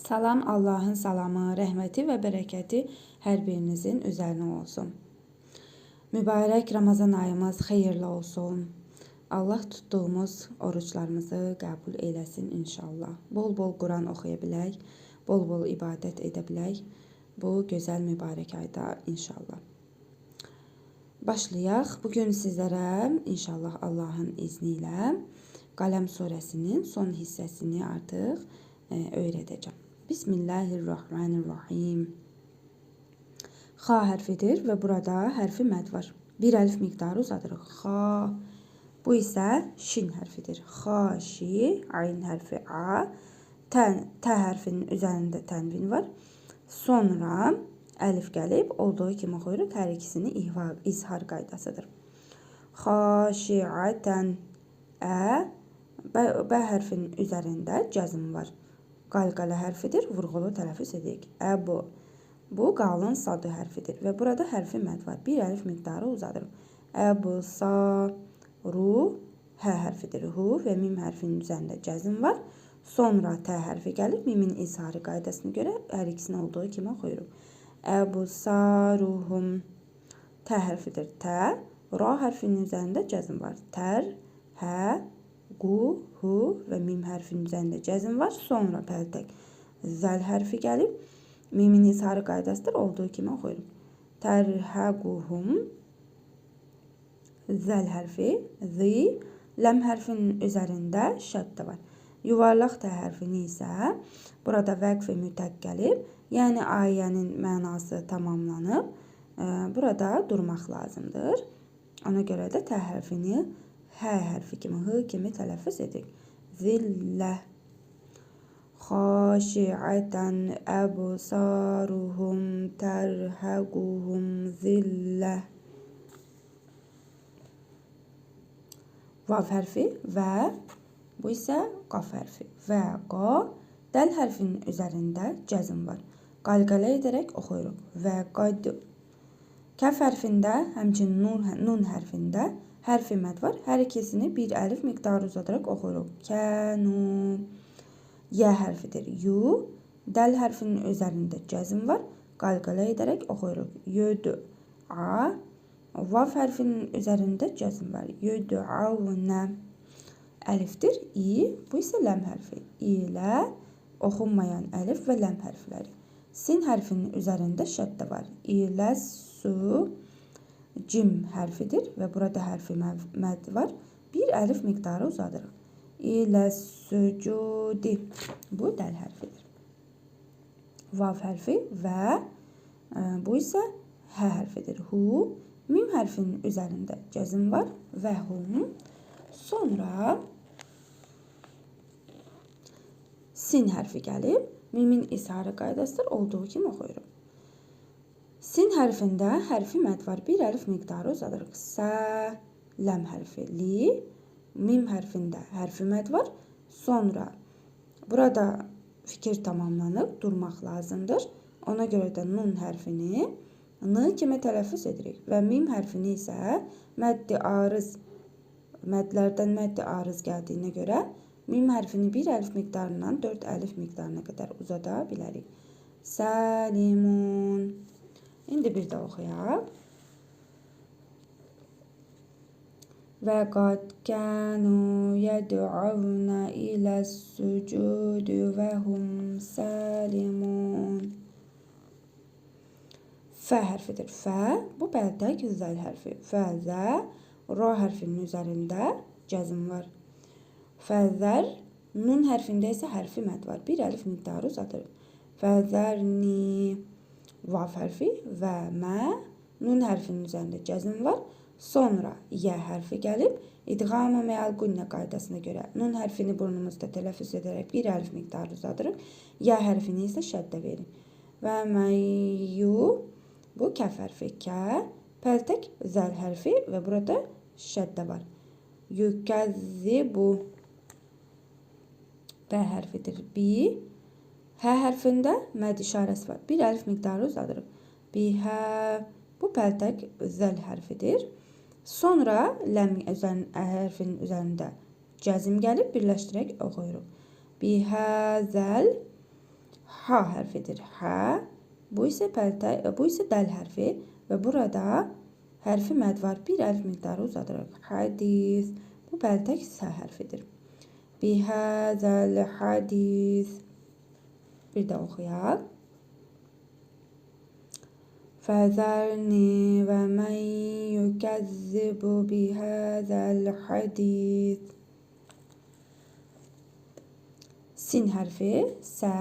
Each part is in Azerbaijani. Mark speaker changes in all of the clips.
Speaker 1: Salam, Allahın salamı, rəhməti və bərəkəti hər birinizin üzərinə olsun. Mübarək Ramazan ayımız xeyirli olsun. Allah tutduğumuz oruçlarımızı qəbul eləsin inşallah. Bol-bol Quran oxuya bilək, bol-bol ibadət edə bilək bu gözəl mübarək ayda inşallah. Başlayaq. Bugün sizlərə inşallah Allahın izni ilə Qələm surəsinin son hissəsini artıq öyrədəcəm. Bismillahirrahmanirrahim. Xa hərfidir və burada hərfi məd var. Bir əlif miqdarı uzadırıq. Xa. Bu isə şin hərfidir. Xa, şi, ayn hərfi a. Tə hərfinin üzərində tənvin var. Sonra əlif gəlib, olduğu kimi oxuyuruq. Hər ikisini izhar qaydasıdır. Xaşiətən. Bə hərfinin üzərində cəzm var. Qalqalə hərfidir, vurğulu tələffüz edirik. Əbu. Bu qalın sadı hərfidir və burada hərfi məd var. Bir əlif miqdarı uzadırıq. Əbu, sa, ru, hə hərfidir. Hu və mim hərfinin üzərində cəzm var. Sonra tə hərfi gəlib, mimin izharı qaydasına görə hər ikisini olduğu kimi oxuyuruq. Əbu, sa, ruhum. Tə hərfidir. Tə. Ra hərfinin üzərində cəzm var. Tər, hə, qu, hu və mim hərfinin üzərində cəzm var. Sonra pəltək zəl hərfi gəlib. Mimin izharı qaydasıdır. Olduğu kimi oxuyuruq. Tərhəquhum. Zəl hərfi. Zi. Ləm hərfinin üzərində şəddə var. Yuvarlaq tə hərfini isə burada vəqf-i mütəq gəlib. Yəni ayənin mənası tamamlanıb. Burada durmaq lazımdır. Ona görə də tə hərfini hə hərfi kimi, hı kimi tələffüz edirik. Zillə. Xaşiətən əbsaruhum tərhəquhum zillə. Vav hərfi və bu isə qaf hərfi. Və qa. Dəl hərfinin üzərində cəzm var. Qalqalə edərək oxuyuruq. Və qad. Kəf hərfində, həmçinin nun hərfində hərfi məd var. Hər ikisini bir əlif miqdarı uzadaraq oxuyuruq. Kənu. Yə hərfidir. Yu. Dəl hərfinin üzərində cəzm var. Qalqalə edərək oxuyuruq. Yüdü. A. Vav hərfinin üzərində cəzm var. Yüdüavnə. Əlifdir. İ. Bu isə ləm hərfi. İlə oxunmayan əlif və ləm hərfləri. Sin hərfinin üzərində şəddə var. İləssu. Cim hərfidir və burada hərfi məd var. Bir əlif miqdarı uzadırıq. İləssücudi. Bu dəl hərfidir. Vav hərfi və bu isə hə hərfidir. Hu. Mim hərfinin üzərində cəzm var. Və hum. Sonra sin hərfi gəlib. Mimin izharı qaydasıdır. Olduğu kimi oxuyuruq. Sin hərfində hərfi məd var. Bir əlif miqdarı uzadırıq. Sə, ləm hərfi, li. Mim hərfində hərfi məd var. Sonra burada fikir tamamlanıb, durmaq lazımdır. Ona görə də nun hərfini n kimi tələffüz edirik. Və mim hərfini isə məddi arız, mədlərdən məddi arız gəldiyinə görə mim hərfini bir əlif miqdarından 4 əlif miqdarına qədər uzada bilərik. Səlimun. İndi bir də oxuyaq. Və qad kənu yəd'avnə iləs-sücudi və hum səlimun. Fə hərfidir. Fə, bu bəltək zəl hərfi. Fəzə, ra hərfinin üzərində cəzm var. Fəzər, nun hərfində isə hərfi məd var. Bir əlif miqdarı uzadırıq. Fəzərni. Vav hərfi və mə. Nun hərfinin üzərində cəzm var. Sonra yə hərfi gəlib. İdğam-ı mə'al-qunnə qaydasına görə nun hərfini burnumuzda tələffüz edərək bir əlif miqdarı uzadırıq. Yə hərfini isə şəddə verin. Və məyyu. Bu kəf hərfi. Kə. Pəltək zəl hərfi və burada şəddə var. Yükəzzibu. Bə hərfidir. Bi. Hə hərfində məd işarəsi var. Bir əlif miqdarı uzadırıq. Bihə. Bu pəltək zəl hərfidir. Sonra ləm hərfinin üzərində cəzm gəlib birləşdirək oxuyuruq. Bihəzəl ha hərfidir. Hə. Bu isə dəl hərfi və burada hərfi məd var. Bir əlif miqdarı uzadırıq. Hədis. Bu pəltək s hərfidir. Bihəzəl hədis. Bir də oxuyaq. Fəzərni və mən yükəzzibu bihəzəl hədis. Sin hərfi sə,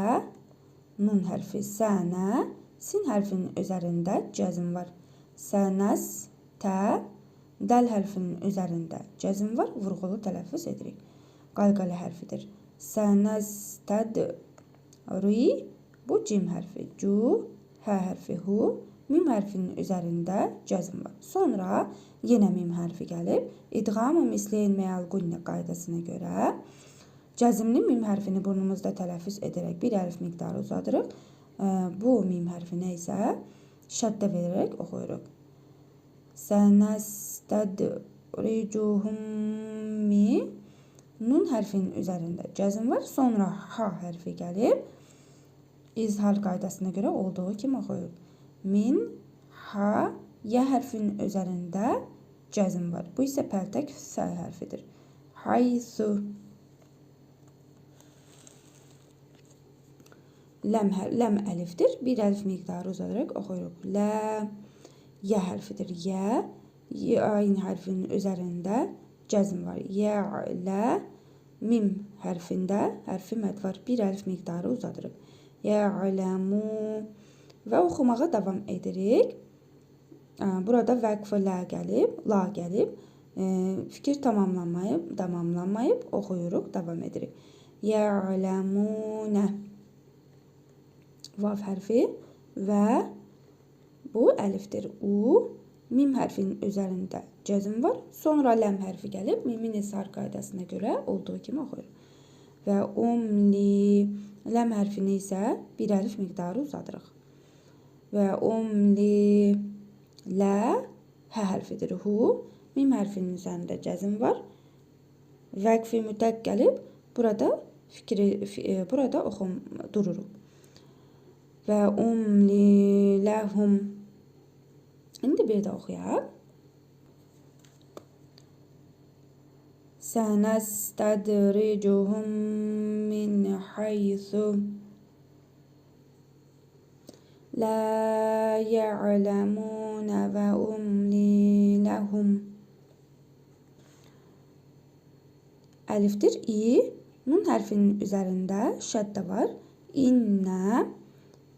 Speaker 1: nun hərfi sənə, sin hərfinin üzərində cəzm var. Sənəs, tə, dəl hərfinin üzərində cəzm var, vurğulu tələffüz edirik. Qalqalə hərfidir. Sənəstəd, ri, bu cim hərfi, cu, hə hərfi, hu, mim hərfinin üzərində cəzm var. Sonra yenə mim hərfi gəlib, idğam-ı misleyn məyal qunna qaydasına görə cəzmli mim hərfini burnumuzda tələffüz edərək bir əlif miqdarı uzadırıq. Bu mim hərfinə isə şəddə verərək oxuyuruq. Sənəstədricuhum mi. Nun hərfinin üzərində cəzm var. Sonra ha hərfi gəlib. İzhar qaydasına görə olduğu kimi oxuyuruq. Min, ha, yə hərfinin üzərində cəzm var. Bu isə pəltək sə hərfidir. Haysu. Ləm əlifdir. Bir əlif miqdarı uzadıraq oxuyuruq. Lə, yə hərfidir. Yə, ayn hərfinin üzərində cəzm var. Yə, lə, mim hərfində hərfi məd var. Bir əlif miqdarı uzadırıq. Ya'ləmu və oxumağa davam edirik. Burada vəqf lə gəlib, la gəlib. Fikir tamamlanmayıb oxuyuruq, davam edirik. Ya'ləmunə. Vav hərfi və bu əlifdir. U, mim hərfinin üzərində cəzm var. Sonra ləm hərfi gəlib, mimin ishar qaydasına görə olduğu kimi oxuyuruq. Və umli, ləm hərfini isə bir əlif miqdarı uzadırıq. Və umli, lə, hə hərfidir. Hu, mim hərfinin üzərində cəzm var. Vəqfi mütəq gəlib, burada dururuq. Və umli ləhum. İndi bir də oxuyaq. Sənəstədricuhum min haysu lə ya'ləmunə və umli ləhum. Əlifdir. İ, nun hərfinin üzərində şəddə var. İnnə,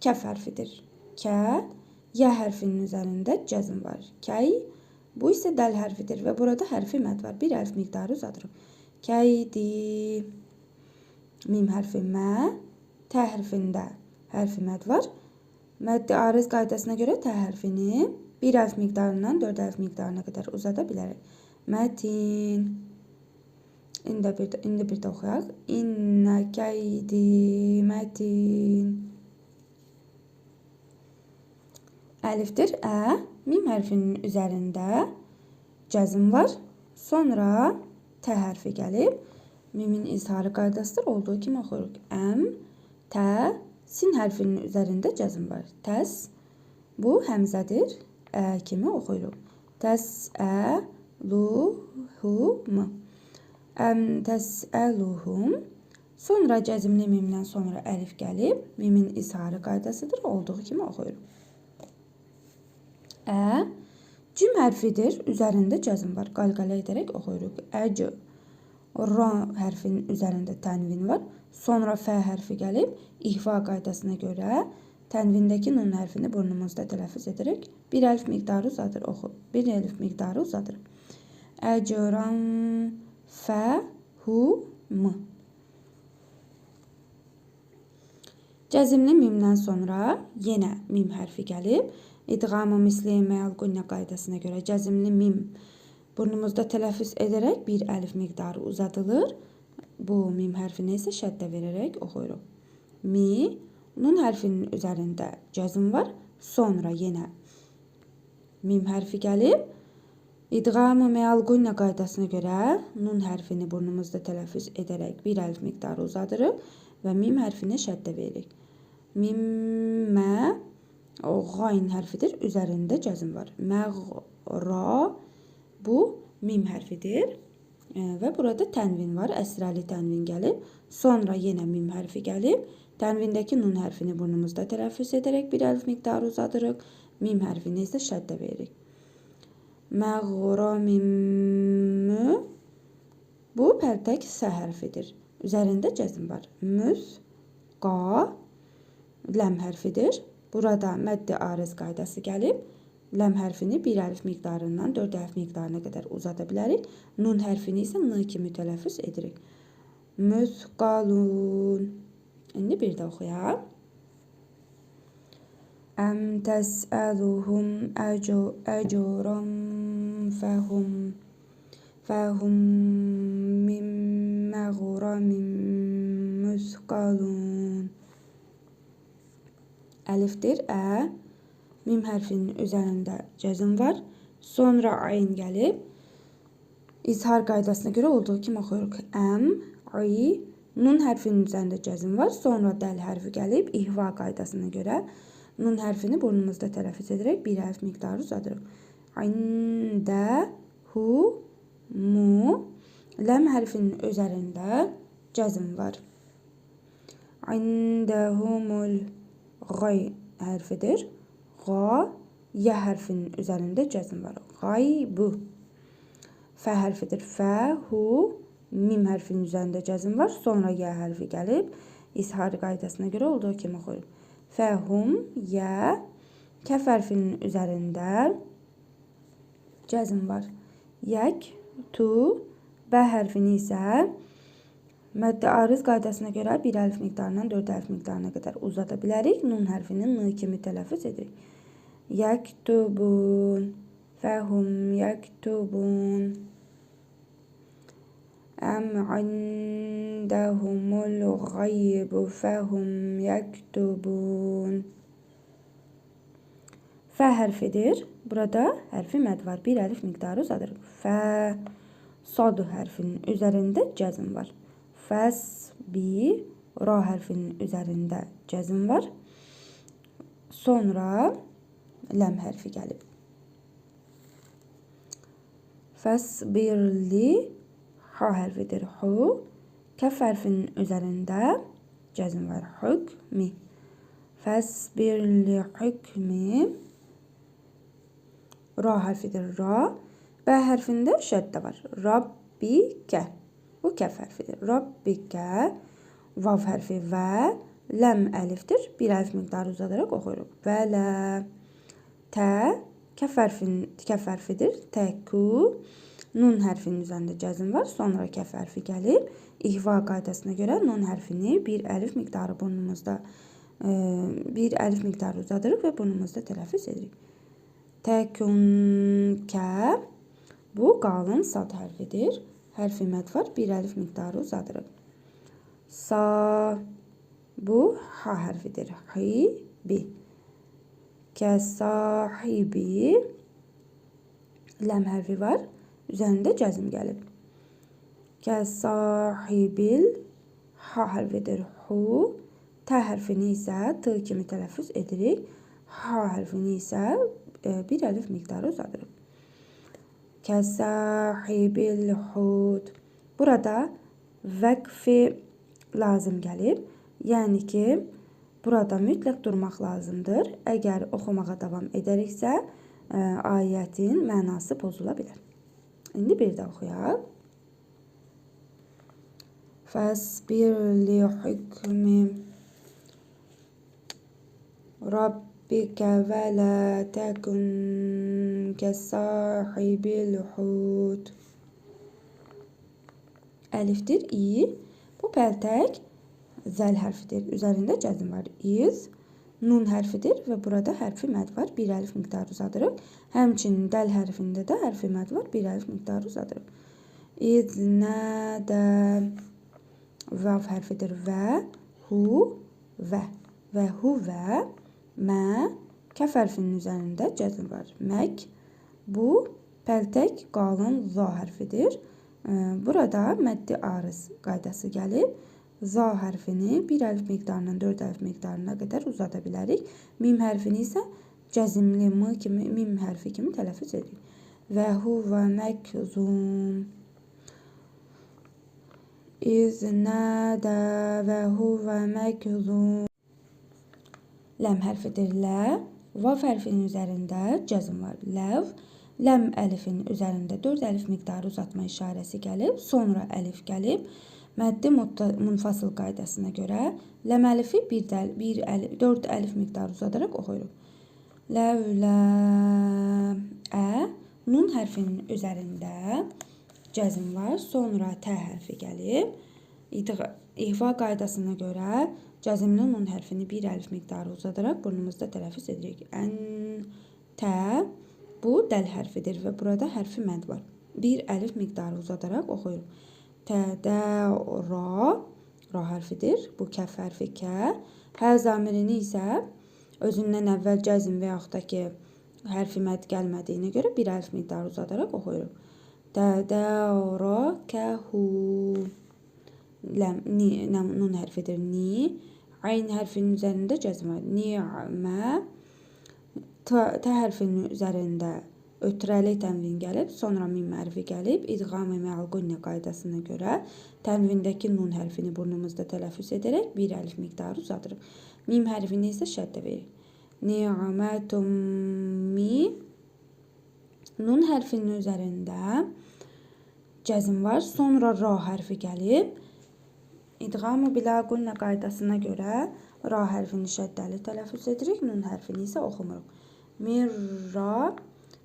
Speaker 1: kəf hərfidir. Kə, yə hərfinin üzərində cəzm var. Kəy, bu isə dəl hərfidir və burada hərfi məd var. Bir əlif miqdarı uzadırıq. Kəydi, mim hərfi mə, tə hərfində hərfi məd var. Məddi ariz qaydasına görə tə hərfini bir əlif miqdarından 4 əlif miqdarına qədər uzada bilərik. Mətin. İndi bir də oxuyaq. İnnə kəydi mətin. Əlifdir. Ə, mim hərfinin üzərində cəzm var. Sonra tə hərfi gəlib. Mimin izharı qaydasıdır. Olduğu kimi oxuyuruq. Əm, tə, sin hərfinin üzərində cəzm var. Təs, bu həmzədir. Ə kimi oxuyuruq. Təs-ə-lu-hum. Əm təs-əluhum. Sonra cəzmli mimdən sonra əlif gəlib. Mimin izharı qaydasıdır. Olduğu kimi oxuyuruq. Ə, cim hərfidir. Üzərində cəzm var. Qalqalə edərək oxuyuruq. Əcü. Ra hərfinin üzərində tənvin var. Sonra fə hərfi gəlib. İhva qaydasına görə tənvindəki nun hərfini burnumuzda tələffüz edərək bir əlif miqdarı uzadırıq. Əcran fə hu mı. Cəzmli mimdən sonra yenə mim hərfi gəlib. İdğam-ı misleyn məyal qunna qaydasına görə cəzmli mim burnumuzda tələffüz edərək bir əlif miqdarı uzadılır. Bu mim hərfinə isə şəddə verərək oxuyuruq. Mi, nun hərfinin üzərində cəzm var. Sonra yenə mim hərfi gəlib. İdğam-ı məyal qunna qaydasına görə nun hərfini burnumuzda tələffüz edərək bir əlif miqdarı uzadırıq və mim hərfinə şəddə veririk. Mimmə qayn hərfidir. Üzərində cəzm var. Məğra bu mim hərfidir. Və burada tənvin var. Əsrəli tənvin gəlib. Sonra yenə mim hərfi gəlib. Tənvindəki nun hərfini burnumuzda tələffüz edərək bir əlif miqdarı uzadırıq. Mim hərfini isə şəddə veririk. Məğramimü bu pərtək s hərfidir. Üzərində cəzm var. Müsqa ləm hərfidir. Burada məddi ariz qaydası gəlib. Ləm hərfini bir əlif miqdarından 4 əlif miqdarına qədər uzada bilərik. Nun hərfini isə n kimi tələffüz edirik. Müsqalun. İndi bir də oxuyaq. Əm təsəluhum əcran fəhum min məğramin müsqalun. Əlifdir, ə. Mim hərfinin üzərində cəzm var. Sonra ayn gəlib. İzhar qaydasına görə olduğu kimi oxuyuruq. Əm, i. Nun hərfinin üzərində cəzm var. Sonra dəl hərfi gəlib. İhva qaydasına görə nun hərfini burnumuzda tələffüz edərək bir əlif miqdarı uzadırıq. İndə, hu, mu. Ləm hərfinin üzərində cəzm var. İndəhumul qay hərfidir. Qa, yə hərfinin üzərində cəzm var. Qaybu. Fə hərfidir. Fə, hu, mim hərfinin üzərində cəzm var. Sonra yə hərfi gəlib. İzhar qaydasına görə olduğu kimi oxuyuruq. Fəhum, yə. Kəf hərfinin üzərində cəzm var. Yək, tu. Bə hərfini isə məddi ariz qaydasına görə bir əlif miqdarından 4 əlif miqdarına qədər uzada bilərik. Nun hərfini n kimi tələffüz edirik. Yəktubun. Fəhum yəktubun. Əm indəhumul qaybu fəhum yəktubun. Fə hərfidir. Burada hərfi məd var. Bir əlif miqdarı uzadırıq. Fə, sadu hərfinin üzərində cəzm var. Fəsbi, ra hərfinin üzərində cəzm var. Sonra ləm hərfi gəlib. Fəsbirli, ha hərfidir. Hu, kəf hərfinin üzərində cəzm var. Hükmi. Fəsbirli hükmi. Ra hərfidir. Ra. Bə hərfində şəddə var. Rabbikə. Bu kəf hərfidir. Rabbikə. Vav hərfi və. Ləm əlifdir. Bir əlif miqdarı uzadaraq oxuyuruq. Və lə. Tə. Kəf hərfidir. Təku. Nun hərfinin üzərində cəzm var. Sonra kəf hərfi gəlib. İhva qaydasına görə nun hərfini bir əlif miqdarı burnumuzda uzadırıq və burnumuzda tələffüz edirik. Təkunkə. Bu qalın sad hərfidir. Hərfi məd var. Bir əlif miqdarı uzadırıq. Sa. Bu ha hərfidir. Hi-bi. Kəsahibi. Ləm hərfi var. Üzərində cəzm gəlib. Kəsahibil. Ha hərfidir. Hu. Tə hərfini isə t kimi tələffüz edirik. Ha hərfini isə bir əlif miqdarı uzadırıq. Kəsahibil hud. Burada vəqfi lazım gəlib. Yəni ki, burada mütləq durmaq lazımdır. Əgər oxumağa davam edəriksə, ayətin mənası pozula bilər. İndi bir də oxuyaq. Fəsbir li hükmi Rabbikə və lə təkun kəsahibil hud. Əlifdir, i. Bu pəltək zəl hərfidir. Üzərində cəzm var. İz. Nun hərfidir və burada hərfi məd var. Bir əlif miqdarı uzadırıq. Həmçinin dəl hərfində də hərfi məd var. Bir əlif miqdarı uzadırıq. İznədə. Vav hərfidir. Və. Hu. Və. Və hu və. Mə. Kəf hərfinin üzərində cəzm var. Mək. Bu pəltək qalın za hərfidir. Burada məddi ariz qaydası gəlib za hərfini 1 əlif miqdarından 4 əlif miqdarına qədər uzada bilərik. Mim hərfini isə cəzimli mim hərfi kimi tələffüz edirik. Və huvə məkzum İznədə və huvə məkzum. Ləm hərfidir. Lə. Vav hərfinin üzərində cəzm var. Ləv. Ləm əlifinin üzərində 4 əlif miqdarı uzatma işarəsi gəlib. Sonra əlif gəlib. Məddi munfasıl qaydasına görə ləm əlifi 4 əlif miqdarı uzadaraq oxuyuruq. Ləvlə ə. Nun hərfinin üzərində cəzm var. Sonra tə hərfi gəlib. İhva qaydasına görə cəzimli nun hərfini 1 əlif miqdarı uzadaraq burnumuzda tələffüz edirik. Ən, tə. Bu dəl hərfidir və burada hərfi məd var. 1 əlif miqdarı uzadaraq oxuyuruq. Tə, də, ra. Ra hərfidir. Bu kəf hərfi kə. Hə zamirini isə özündən əvvəl cəzm və yaxud da ki, hərfi məd gəlmədiyinə görə 1 əlif miqdarı uzadaraq oxuyuruq. Tə, də, ra, kə, hu. Nun hərfidir. Ni. Ayn hərfinin üzərində cəzm var. Ni'mə. Tə hərfinin üzərində ötrəli tənvin gəlib, sonra mim hərfi gəlib. İdğam-ı mə'al-qunnə qaydasına görə tənvindəki nun hərfini burnumuzda tələffüz edərək 1 əlif miqdarı uzadırıq. Mim hərfini isə şəddə veririk. Ni'mətum mi. Nun hərfinin üzərində cəzm var, sonra ra hərfi gəlib. İdğam-ı bilə-qunnə qaydasına görə ra hərfini şəddəli tələffüz edirik, nun hərfini isə oxumuruq. Mirra.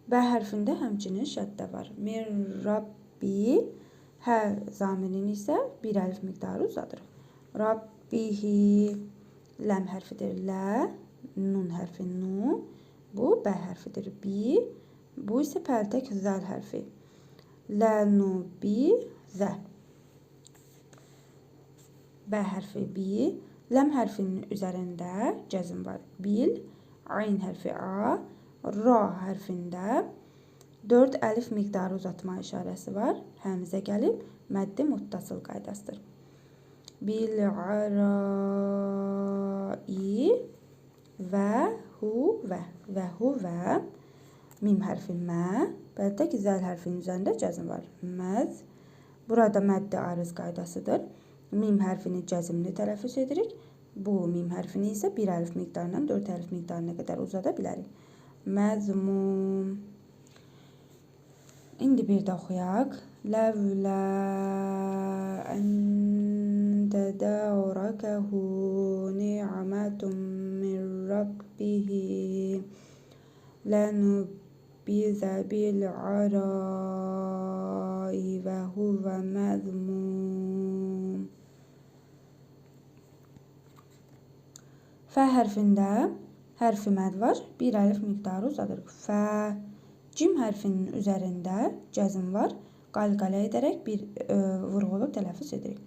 Speaker 1: Bə hərfində həmçinin şəddə var. Mirrabbi. Hə zamirini isə 1 əlif miqdarı uzadırıq. Rabbihi. Ləm hərfidir. Lə. Nun hərfi nu. Bu bə hərfidir. Bi. Bu isə pəltək zəl hərfi. Lə nu bi zə. Bə hərfi bi. Ləm hərfinin üzərində cəzm var. Bil. Ayn hərfi a. Ra hərfində 4 əlif miqdarı uzatma işarəsi var. Həmzə gəlib. Məddi muttasıl qaydasıdır. Bil-arai və huvə. Və huvə. Mim hərfi mə. Bəlkə ki, zəl hərfinin üzərində cəzm var. Məz. Burada məddi arız qaydasıdır. Mim hərfini cəzmli tələffüz edirik. Bu mim hərfini isə 1 əlif miqdarından 4 əlif miqdarına qədər uzada bilərik. Məzmum. İndi bir də oxuyaq. Ləvlə əndə dəvrəkəhu ni'mətum min rabbihi lənubizə bil-arai və huvə məzmum. Fə hərfində hərfi məd var. 1 əlif miqdarı uzadırıq. Fə. Cim hərfinin üzərində cəzm var. Qalqalə edərək bir vurğulu tələffüz edirik.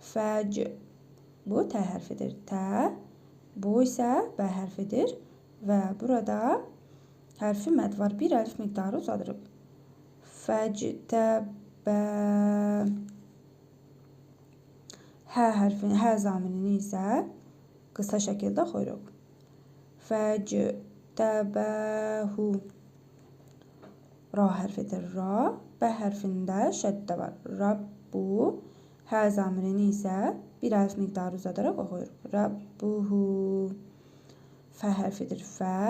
Speaker 1: Fəc. Bu tə hərfidir. Tə. Bu isə bə hərfidir. Və burada hərfi məd var. 1 əlif miqdarı uzadırıq. Fəctəbə. Hə hərfini, hə zamirini isə qısa şəkildə oxuyuruq. Fəctəbəhu. Ra hərfidir. Ra. Bə hərfində şəddə var. Rabbu. Hə zamirini isə 1 əlif miqdarı uzadaraq oxuyuruq. Rabbuhu. Fə hərfidir. Fə.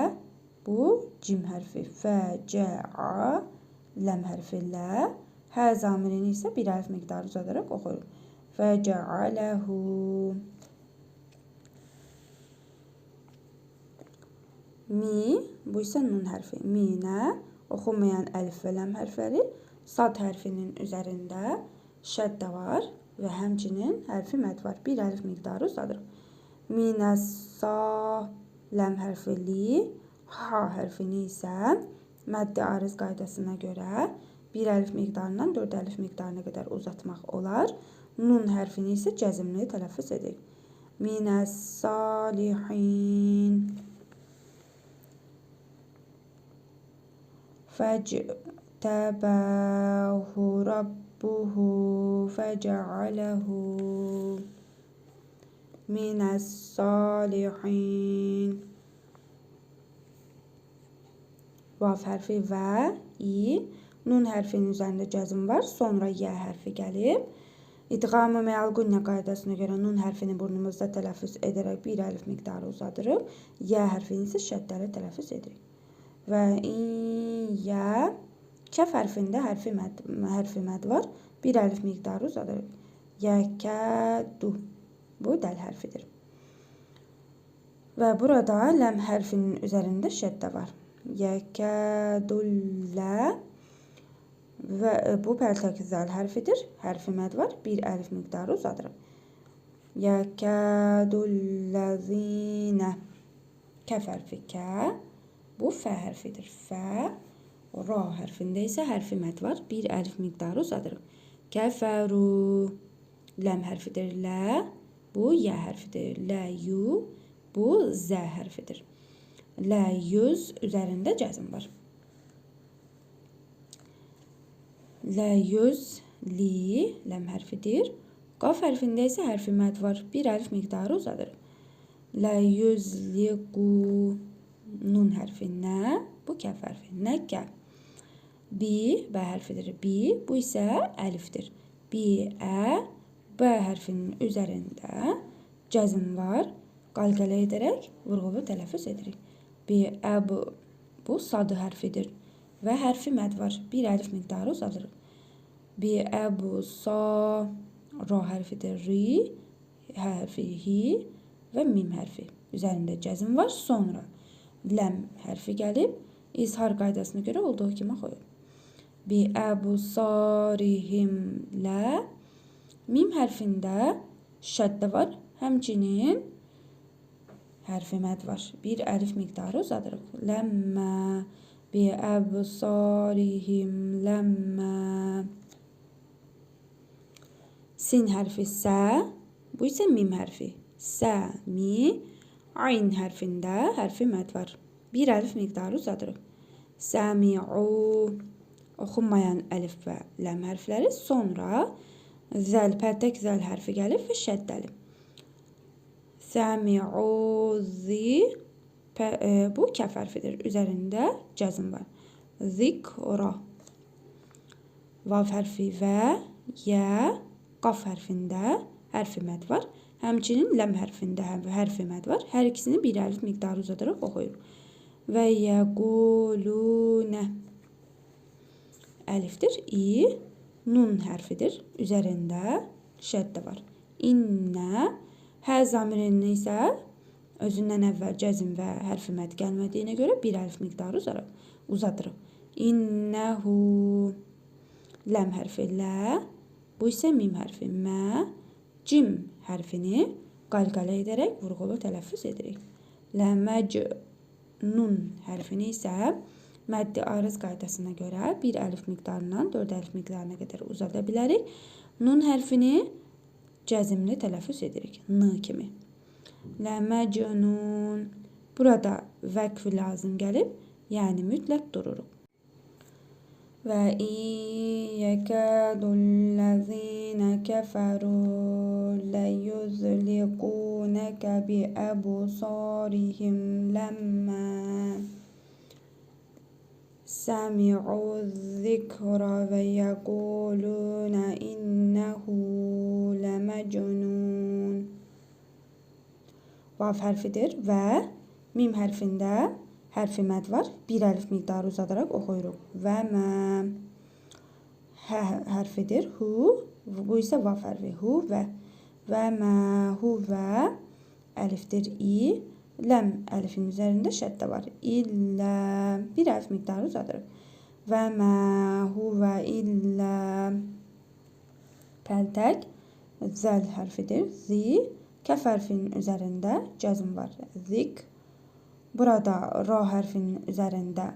Speaker 1: Bu cim hərfi. Fəcə'a. Ləm hərfi lə. Hə zamirini isə 1 əlif miqdarı uzadaraq oxuyuruq. Fəcə'aləhu. Mi. Bu isə nun hərfi. Minə. Oxunmayan əlif və ləm hərfləri. Sad hərfinin üzərində şəddə var və həmçinin hərfi məd var. 1 əlif miqdarı uzadırıq. Minəs-sa. Ləm hərfi li. Ha hərfini isə məddi arız qaydasına görə 1 əlif miqdarından 4 əlif miqdarına qədər uzatmaq olar. Nun hərfini isə cəzimli tələffüz edirik. Minəs-salihin. Fəctəbəhu rabbuhu fəcəaləhu. minəs-salihin. Vav hərfi və i. Nun hərfinin üzərində cəzm var. Sonra yə hərfi gəlib. İdğam-ı mə'al-gunnə qaydasına görə nun hərfini burnumuzda tələffüz edərək bir əlif miqdarı uzadırıq. Yə hərfini isə şəddəli tələffüz edirik. Və yə. Kəf hərfində hərfi məd var. Bir əlif miqdarı uzadırıq. Yəkədu. Bu dəl hərfidir. Və burada ləm hərfinin üzərində şəddə var. Yəkədullə. Və bu pərtək zəl hərfidir. Hərfi məd var. Bir əlif miqdarı uzadırıq. Yəkədulləzinə. Kəf hərfi kə. Bu fə hərfidir. Fə. Ra hərfində isə hərfi məd var. Bir əlif miqdarı uzadırıq. Kəfəru. Ləm hərfidir. Lə. Bu yə hərfidir. Lə yu. Bu zə hərfidir. Lə yüz üzərində cəzm var. Lə yüz li. Ləm hərfidir. Qaf hərfində isə hərfi məd var. Bir əlif miqdarı uzadırıq. Lə yüz li qu. Nun hərfi nə. Bu kəf hərfi. Nə kə. Bi. Bə hərfidir. Bi. Bu isə əlifdir. Bi ə. B hərfinin üzərində cəzm var. Qalqələ edərək vurğulu tələffüz edirik. Bi əb. Bu sadı hərfidir. Və hərfi məd var. Bir əlif miqdarı uzadırıq. Bi əbu sa. Ra hərfidir. Ri. Hə hərfi hi. Və mim hərfi. Üzərində cəzm var. Sonra ləm hərfi gəlib. İzhar qaydasına görə olduğu kimi qoyur. Bi əbu sarihim lə. Mim hərfində şəddə var. Həmçinin hərfi məd var. Bir əlif miqdarı uzadırıq. Ləmmə. Bi əbsarihim ləmmə. Sin hərfi sə. Bu isə mim hərfi. Sə, mi. Ayn hərfində hərfi məd var. Bir əlif miqdarı uzadırıq. Səmi'u. Oxunmayan əlif və ləm hərfləri. Sonra zəl, pərtək zəl hərfi gəlib və şəddəli. Səmi'u zi. Bu kəf hərfidir. Üzərində cəzm var. Zikra. Vav hərfi və yə. Qaf hərfində hərfi məd var. Həmçinin ləm hərfində hərfi məd var. Hər ikisini bir əlif miqdarı uzadaraq oxuyuruq. Və yəqulunə. Əlifdir. İ. Nun hərfidir. Üzərində şəddə var. İnnə. Hə zamirinin isə özündən əvvəl cəzm və hərfi məd gəlmədiyinə görə bir əlif miqdarı uzadırıq. İnnəhu. Ləm hərfi lə. Bu isə mim hərfi mə. Cim hərfini qalqalə edərək vurğulu tələffüz edirik. Ləməc. Nun hərfini isə məddi arız qaydasına görə bir əlif miqdarından 4 əlif miqdarına qədər uzada bilərik. Nun hərfini cəzimli tələffüz edirik. N kimi. Ləməcnun. Burada vəqf lazım gəlib, yəni mütləq dururuq. Və iyyəkədullezine kəfəru ləyuzliqunəkə bi əbsarihim ləmmə səmi'u zikra və yəqulunə innəhu ləməcnun. Vav hərfidir və mim hərfində hərfi məd var. Bir əlif miqdarı uzadaraq oxuyuruq. Və mə. Hə hərfidir. Hu. Bu isə vav hərfi. Hu və. Və mə hu və. Əlifdir. İ. Ləm əlifin üzərində şəddə var. İllə. Bir əlif miqdarı uzadırıq. Və mə hu və illə. Pəltək. Zəl hərfidir. Zi. Kəf hərfinin üzərində cəzm var. Zik. Burada ra hərfinin üzərində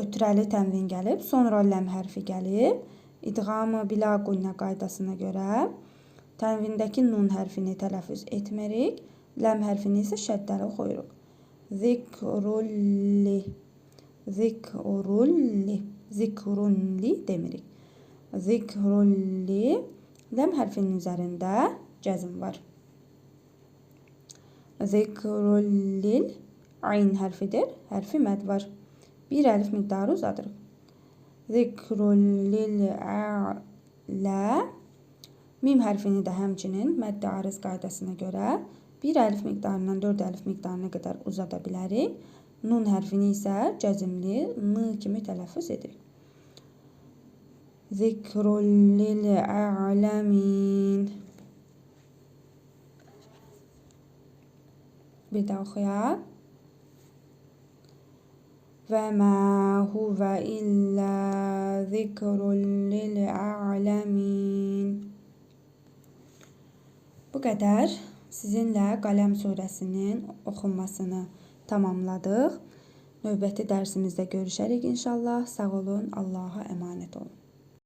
Speaker 1: ötrəli tənvin gəlib. Sonra ləm hərfi gəlib. İdğam-ı bilə qunnə qaydasına görə tənvindəki nun hərfini tələffüz etmirik. Ləm hərfini isə şəddəli oxuyuruq. Zikrulli. Zikrulli. Zikrulli demirik. Zikrulli. Ləm hərfinin üzərində cəzm var. Zikrul lil ayn hərfidir. Hərfi məd var. Bir əlif miqdarı uzadırıq. Zikrul lil a'lə. Mim hərfini də həmçinin mədd-i ariz qaydasına görə bir əlif miqdarından 4 əlif miqdarına qədər uzada bilərik. Nun hərfini isə cəzimli n kimi tələffüz edirik. Zikrul lil a'ləmin. Bir daha oxuyaq. Və mə huvə illə zikrul lil a'ləmin. Bu qədər sizinlə Qələm surəsinin oxunmasını tamamladıq. Növbəti dərsimizdə görüşərik inşallah. Sağ olun, Allaha əmanət olun.